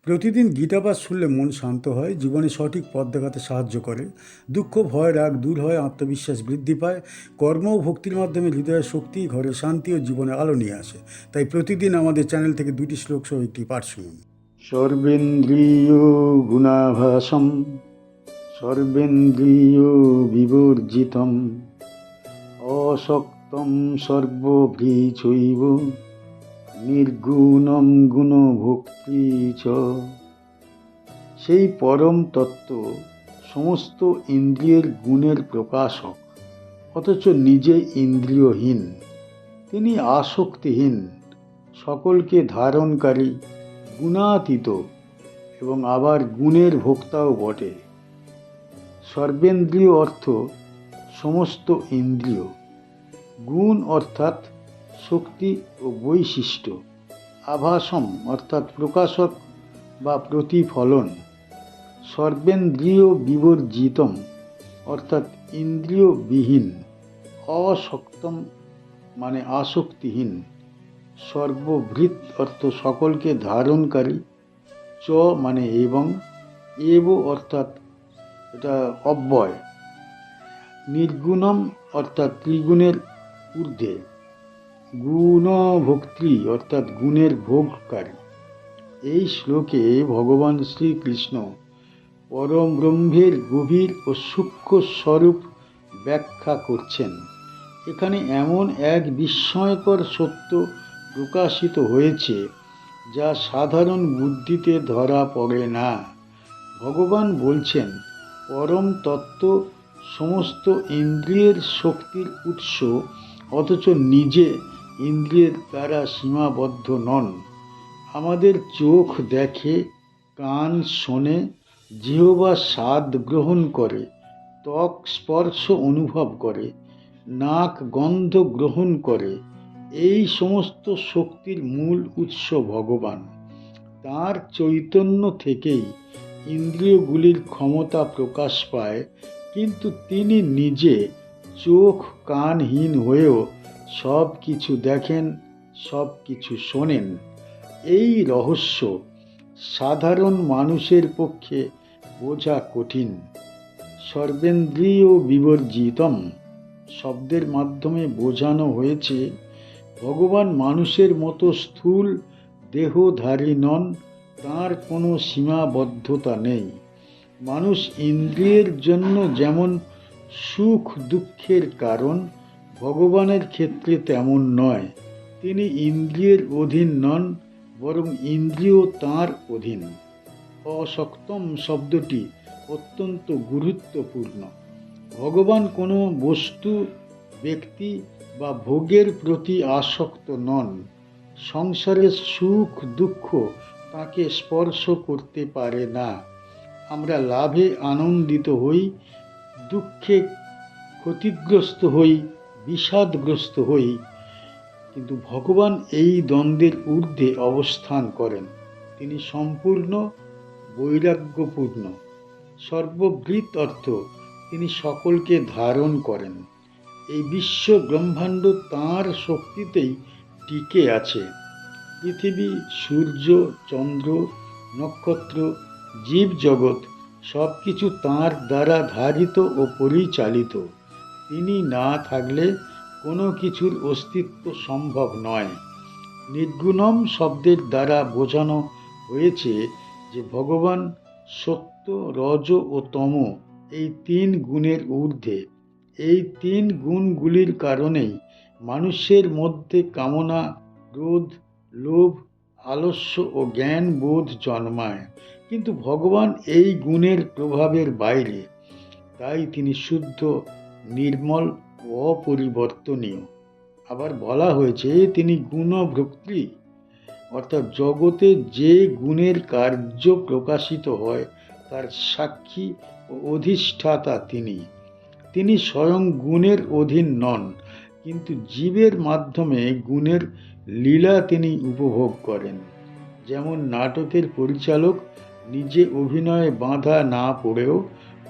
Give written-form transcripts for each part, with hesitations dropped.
প্রতিদিন গীতাপাঠ শুনলে মন শান্ত হয়, জীবনে সঠিক পথ দেখাতে সাহায্য করে। দুঃখ, ভয়, রাগ দূর হয়, আত্মবিশ্বাস বৃদ্ধি পায়। কর্ম ও ভক্তির মাধ্যমে হৃদয়ের শক্তি, ঘরে শান্তি ও জীবনে আলো নিয়ে আসে। তাই প্রতিদিন আমাদের চ্যানেল থেকে 2টি শ্লোক সহ একটি পাঠ শুনুন। সর্বেন্দ্রিয় গুণাভাসম সর্বেন্দ্রিয় বিবর্জিতম অসক্তম সর্বভৃচৈব নির্গুণম গুণভক্তি চ। সেই পরম তত্ত্ব সমস্ত ইন্দ্রিয়ের গুণের প্রকাশক, অথচ নিজে ইন্দ্রিয়হীন। তিনি আসক্তিহীন, সকলকে ধারণকারী, গুণাতীত এবং আবার গুণের ভোক্তাও বটে। সর্বেন্দ্রিয় অর্থ সমস্ত ইন্দ্রিয়, গুণ অর্থাৎ শক্তি ও বৈশিষ্ট্য, আভাসম অর্থাৎ প্রকাশক বা প্রতিফলন, সর্বেন্দ্রিয় বিবর্জিতম অর্থাৎ ইন্দ্রিয়বিহীন, অসক্তম মানে আসক্তিহীন, সর্বভৃৎ অর্থ সকলকে ধারণকারী, চ মানে এবং, এব অর্থাৎ এটা অব্যয়, নির্গুণম অর্থাৎ ত্রিগুণের ঊর্ধ্বে, গুণভোক্তৃ অর্থাৎ গুণের ভোগকারী। এই শ্লোকে ভগবান শ্রীকৃষ্ণ পরম ব্রহ্মের গভীর ও সূক্ষ্ম স্বরূপ ব্যাখ্যা করছেন। এখানে এমন এক বিস্ময়কর সত্য প্রকাশিত হয়েছে যা সাধারণ বুদ্ধিতে ধরা পড়ে না। ভগবান বলছেন, পরম তত্ত্ব সমস্ত ইন্দ্রিয়ের শক্তির উৎস, অথচ নিজে ইন্দ্রিয়ের দ্বারা সীমাবদ্ধ নন। আমাদের চোখ দেখে, কান শোনে, জিহ্বা স্বাদ গ্রহণ করে, ত্বক স্পর্শ অনুভব করে, নাক গন্ধ গ্রহণ করে। এই সমস্ত শক্তির মূল উৎস ভগবান। তাঁর চৈতন্য থেকেই ইন্দ্রিয়গুলির ক্ষমতা প্রকাশ পায়, কিন্তু তিনি নিজে চোখ কানহীন হয়েও সব কিছু দেখেন, সব কিছু শোনেন। এই রহস্য সাধারণ মানুষের পক্ষে বোঝা কঠিন। সর্বেন্দ্রিয় বিবর্জিতম শব্দের মাধ্যমে বোঝানো হয়েছে ভগবান মানুষের মতো স্থূল দেহধারী নন, তাঁর কোনো সীমাবদ্ধতা নেই। মানুষ ইন্দ্রিয়ের জন্য যেমন সুখ দুঃখের কারণ, ভগবানের ক্ষেত্রে তেমন নয়। তিনি ইন্দ্রিয়ের অধীন নন, বরং ইন্দ্রিয় তাঁর অধীন। অসক্তম শব্দটি অত্যন্ত গুরুত্বপূর্ণ। ভগবান কোনো বস্তু, ব্যক্তি বা ভোগের প্রতি আসক্ত নন। সংসারের সুখ দুঃখ তাকে স্পর্শ করতে পারে না। আমরা লাভে আনন্দিত হই, দুঃখে ক্ষতিগ্রস্ত হই, বিষাদগ্রস্ত হই, কিন্তু ভগবান এই দ্বন্দ্বের ঊর্ধ্বে অবস্থান করেন। তিনি সম্পূর্ণ বৈরাগ্যপূর্ণ। সর্বভৃৎ অর্থ তিনি সকলকে ধারণ করেন। এই বিশ্ব ব্রহ্মাণ্ড তাঁর শক্তিতেই টিকে আছে। পৃথিবী, সূর্য, চন্দ্র, নক্ষত্র, জীবজগৎ সব কিছু তাঁর দ্বারা ধারিত ও পরিচালিত। তিনি না থাকলে কোনো কিছুর অস্তিত্ব সম্ভব নয়। নির্গুণম শব্দের দ্বারা বোঝানো হয়েছে যে ভগবান সত্য, রজ ও তম এই 3 গুণের ঊর্ধ্বে। এই 3 গুণগুলির কারণেই মানুষের মধ্যে কামনা, ক্রোধ, লোভ, আলস্য ও জ্ঞান বোধ জন্মায়। কিন্তু ভগবান এই গুণের প্রভাবের বাইরে, তাই তিনি শুদ্ধ, নির্মল ও অপরিবর্তনীয়। আবার বলা হয়েছে তিনি গুণভোক্তৃ, অর্থাৎ জগতে যে গুণের কার্য প্রকাশিত হয় তার সাক্ষী ও অধিষ্ঠাতা তিনি। তিনি স্বয়ং গুণের অধীন নন, কিন্তু জীবের মাধ্যমে গুণের লীলা তিনি উপভোগ করেন। যেমন নাটকের পরিচালক নিজে অভিনয়ে বাঁধা না পড়েও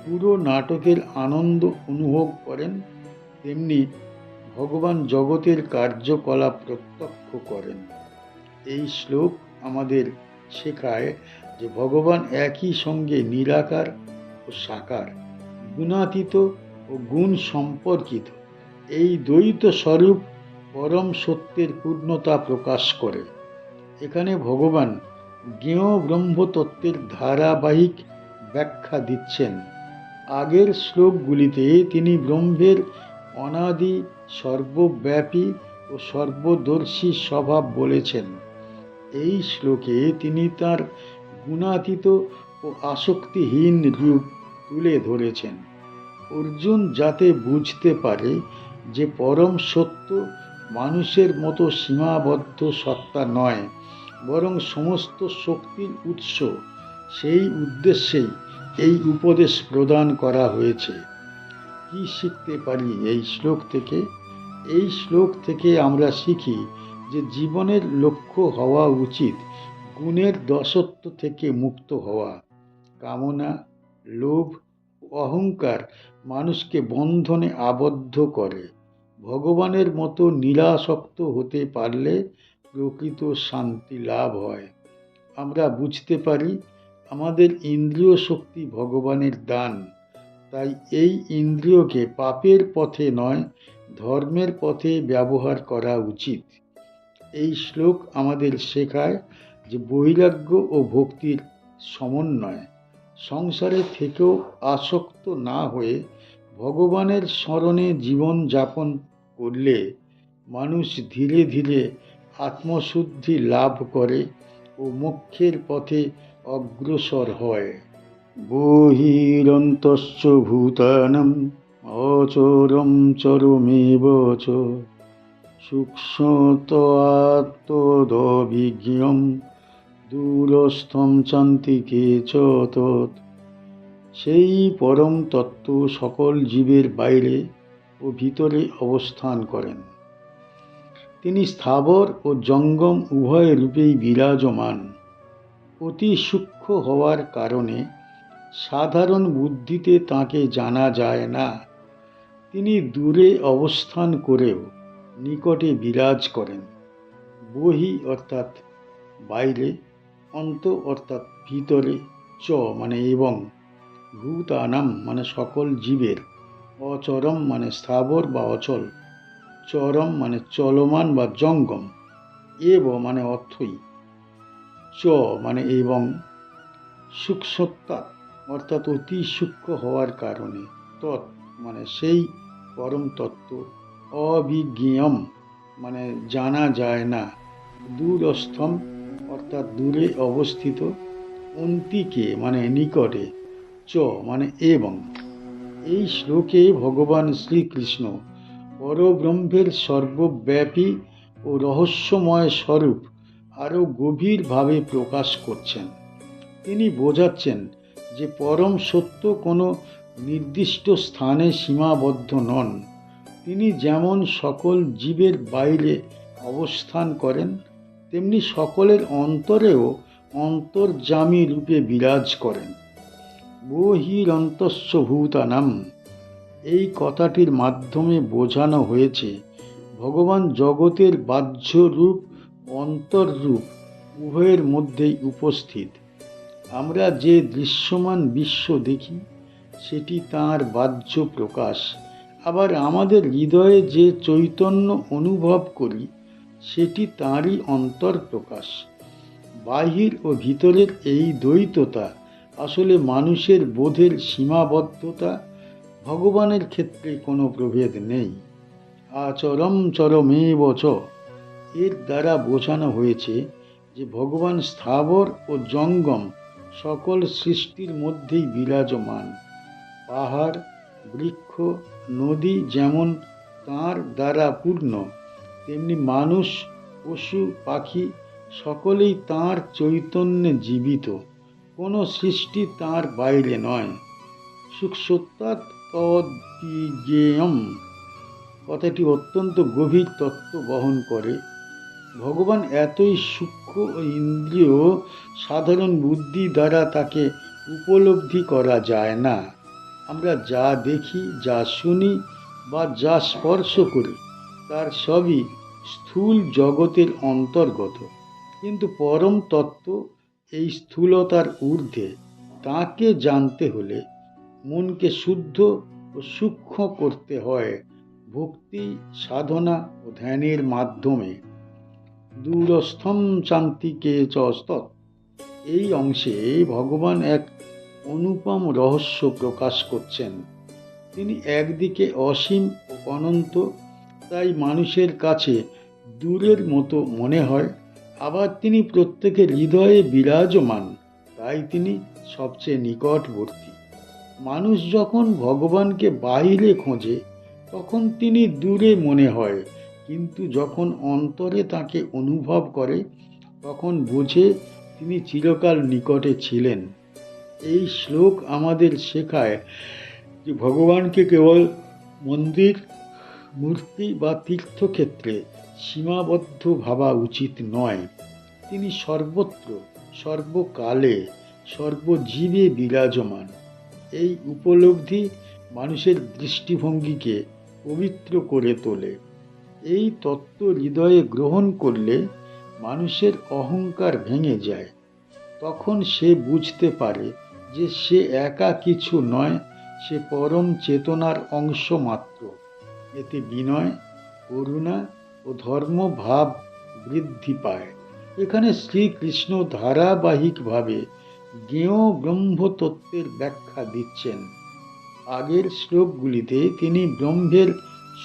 পুরো নাটকের আনন্দ অনুভব করেন, তেমনি ভগবান জগতের কার্যকলাপ প্রত্যক্ষ করেন। এই শ্লোক আমাদের শেখায় যে ভগবান একই সঙ্গে নিরাকার ও সাকার, গুণাতীত ও গুণ সম্পর্কিত। এই দ্বৈত স্বরূপ পরম সত্যের পূর্ণতা প্রকাশ করে। এখানে ভগবান জ্ঞেয় ব্রহ্মতত্ত্বের ধারাবাহিক ব্যাখ্যা দিচ্ছেন। আগের শ্লোকগুলিতে তিনি ব্রহ্মের অনাদি, সর্বব্যাপী ও সর্বদর্শী স্বভাব বলেছেন। এই শ্লোকে তিনি তার গুণাতীত ও আসক্তিহীন রূপ তুলে ধরেছেন। অর্জুন যাতে বুঝতে পারে যে পরম সত্য মানুষের মতো সীমাবদ্ধ সত্তা নয়, বরং সমস্ত শক্তির উৎস, সেই উদ্দেশ্যেই এই উপদেশ প্রদান করা হয়েছে। কি শিখতে পারি এই শ্লোক থেকে? এই শ্লোক থেকে আমরা শিখি যে জীবনের লক্ষ্য হওয়া উচিত গুণের দাসত্ব থেকে মুক্ত হওয়া। কামনা, লোভ, অহংকার মানুষকে বন্ধনে আবদ্ধ করে। ভগবানের মতো নিরাসক্ত হতে পারলে প্রকৃত শান্তি লাভ হয়। আমরা বুঝতে পারি আমাদের ইন্দ্রিয় শক্তি ভগবানের দান, তাই এই ইন্দ্রিয়কে পাপের পথে নয়, ধর্মের পথে ব্যবহার করা উচিত। এই শ্লোক আমাদের শেখায় যে বৈরাগ্য ও ভক্তির সমন্বয়। সংসারে থেকেও আসক্ত না হয়ে ভগবানের স্মরণে জীবন যাপন করলে মানুষ ধীরে ধীরে আত্মশুদ্ধি লাভ করে ও মোক্ষের পথে অগ্রসর হয়। বহিরন্তশ্চ ভূতানাম অচরম চরমেব চ সূক্ষ্মত্বাত্তদভিজ্ঞম দূরস্থম চান্তিকে চ তৎ। সেই পরম তত্ত্ব সকল জীবের বাইরে ও ভিতরে অবস্থান করেন। তিনি স্থাবর ও জঙ্গম উভয় রূপেই বিরাজমান। অতি সূক্ষ্ম হওয়ার কারণে সাধারণ বুদ্ধিতে তাঁকে জানা যায় না। তিনি দূরে অবস্থান করেও নিকটে বিরাজ করেন। বহি অর্থাৎ বাইরে, অন্ত অর্থাৎ ভিতরে, চ মানে এবং, ভূতানাম মানে সকল জীবের, অচরম মানে স্থাবর বা অচল, চরম মানে চলমান বা জঙ্গম, এব মানে অর্থই, চ মানে এবং, সূক্ষ্মতা অর্থাৎ অতি সূক্ষ্ম হওয়ার কারণে, তৎ মানে সেই পরম তত্ত্ব, অবিজ্ঞেয়ম মানে জানা যায় না, দূরস্থম অর্থাৎ দূরে অবস্থিত, অন্তিকে মানে নিকটে, চ মানে এবং। এই শ্লোকে ভগবান শ্রীকৃষ্ণ পরব্রহ্মের সর্বব্যাপী ও রহস্যময় স্বরূপ আরও গভীরভাবে প্রকাশ করছেন। তিনি বোঝাচ্ছেন যে পরম সত্য কোনো নির্দিষ্ট স্থানে সীমাবদ্ধ নন। তিনি যেমন সকল জীবের বাইরে অবস্থান করেন, তেমনি সকলের অন্তরেও অন্তর্যামী রূপে বিরাজ করেন। বহিরন্তশ্চ ভূতানাম, এই কথাটির মাধ্যমে বোঝানো হয়েছে ভগবান জগতের বাহ্য রূপ, অন্তর্রূপ উভয়ের মধ্যেই উপস্থিত। আমরা যে দৃশ্যমান বিশ্ব দেখি সেটি তাঁর বাহ্য প্রকাশ, আবার আমাদের হৃদয়ে যে চৈতন্য অনুভব করি সেটি তাঁরই অন্তর প্রকাশ। বাহির ও ভিতরের এই দ্বৈততা আসলে মানুষের বোধের সীমাবদ্ধতা, ভগবানের ক্ষেত্রে কোনো প্রভেদ নেই। আচরম চরমেব চ, এর দ্বারা বোঝানো হয়েছে যে ভগবান স্থাবর ও জঙ্গম সকল সৃষ্টির মধ্যেই বিরাজমান। পাহাড়, বৃক্ষ, নদী যেমন তাঁর দ্বারা পূর্ণ, তেমনি মানুষ, পশু, পাখি সকলেই তাঁর চৈতন্যে জীবিত। কোনো সৃষ্টি তাঁর বাইরে নয়। সূক্ষ্মত্বাৎ তদ্বিজ্ঞেয়ম কথাটি অত্যন্ত গভীর তত্ত্ব বহন করে। ভগবান এতই সূক্ষ্ম ও ইন্দ্রিয় সাধারণ বুদ্ধি দ্বারা তাকে উপলব্ধি করা যায় না। আমরা যা দেখি, যা শুনি বা যা স্পর্শ করি তার সবই স্থূল জগতের অন্তর্গত, কিন্তু পরম তত্ত্ব এই স্থূলতার ঊর্ধ্বে তাকে জানতে হলে মনকে শুদ্ধ ও সূক্ষ্ম করতে হয় ভক্তি, সাধনা ও ধ্যানের মাধ্যমে। দূরস্থম শান্তিকে চস্তৎ, এই অংশে ভগবান এক অনুপম রহস্য প্রকাশ করছেন। তিনি একদিকে অসীম ও অনন্ত, তাই মানুষের কাছে দূরের মতো মনে হয়, আবার তিনি প্রত্যেকের হৃদয়ে বিরাজমান, তাই তিনি সবচেয়ে নিকটবর্তী। মানুষ যখন ভগবানকে বাইরে খোঁজে তখন তিনি দূরে মনে হয়, কিন্তু যখন অন্তরে তাকে অনুভব করে তখন বোঝে তিনি চিরকাল নিকটে ছিলেন। এই শ্লোক আমাদের শেখায় যে ভগবানকে কেবল মন্দির, মূর্তি বা তীর্থক্ষেত্রে সীমাবদ্ধ ভাবা উচিত নয়। তিনি সর্বত্র, সর্বকালে, সর্বজীবে বিরাজমান। এই উপলব্ধি মানুষের দৃষ্টিভঙ্গিকে পবিত্র করে তোলে। এই তত্ত্ব হৃদয়ে গ্রহণ করলে মানুষের অহংকার ভেঙে যায়। তখন সে বুঝতে পারে যে সে একা কিছু নয়, সে পরম চেতনার অংশ মাত্র। এতে বিনয়, করুণা ও ধর্মভাব বৃদ্ধি পায়। এখানে শ্রীকৃষ্ণ ধারাবাহিকভাবে জ্ঞেয় ব্রহ্মতত্ত্বের ব্যাখ্যা দিচ্ছেন। আগের শ্লোকগুলিতে তিনি ব্রহ্মের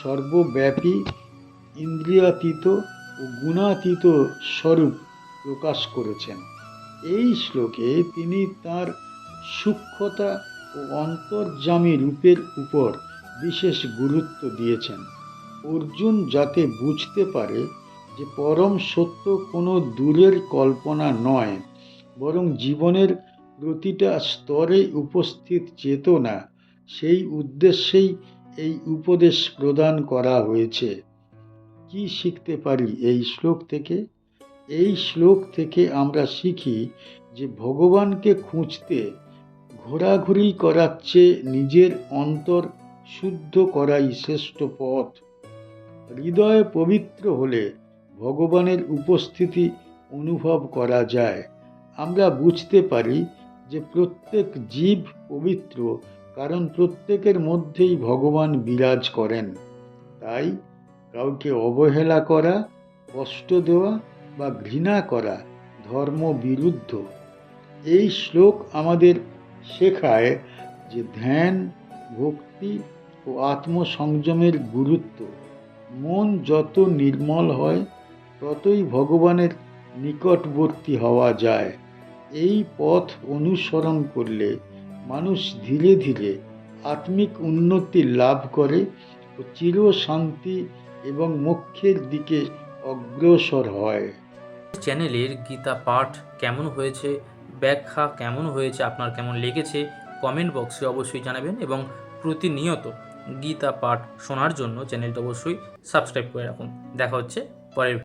সর্বব্যাপী, ইন্দ্রিয়াতীত ও গুণাতীত স্বরূপ প্রকাশ করেছেন। এই শ্লোকে তিনি তার সূক্ষ্মতা ও অন্তর্যামী রূপের উপর বিশেষ গুরুত্ব দিয়েছেন। অর্জুন যাতে বুঝতে পারে যে পরম সত্য কোনো দূরের কল্পনা নয়, বরং জীবনের প্রতিটা স্তরে উপস্থিত চেতনা, সেই উদ্দেশ্যেই এই উপদেশ প্রদান করা হয়েছে। কি শিখতে পারি এই শ্লোক থেকে? এই শ্লোক থেকে আমরা শিখি যে ভগবানকে খুঁজতে ঘোরাঘুরি করার চেয়ে নিজের অন্তর শুদ্ধ করাই শ্রেষ্ঠ পথ। হৃদয় পবিত্র হলে ভগবানের উপস্থিতি অনুভব করা যায়। আমরা বুঝতে পারি যে প্রত্যেক জীব পবিত্র, কারণ প্রত্যেকের মধ্যেই ভগবান বিরাজ করেন। তাই কাউকে অবহেলা করা, কষ্ট দেওয়া বা ঘৃণা করা ধর্ম বিরুদ্ধ। এই শ্লোক আমাদের শেখায় যে ধ্যান, ভক্তি ও আত্মসংযমের গুরুত্ব। মন যত নির্মল হয় ততই ভগবানের নিকটবর্তী হওয়া যায়। এই পথ অনুসরণ করলে মানুষ ধীরে ধীরে আত্মিক উন্নতি লাভ করে ও চির শান্তি এবং মোক্ষের দিকে অগ্রসর হয়। চ্যানেলের গীতা পাঠ কেমন হয়েছে, ব্যাখ্যা কেমন হয়েছে, আপনার কেমন লেগেছে কমেন্ট বক্সে অবশ্যই জানাবেন, এবং প্রতিনিয়ত গীতা পাঠ শোনার জন্য চ্যানেলটা অবশ্যই সাবস্ক্রাইব করে রাখুন। দেখা হচ্ছে পরের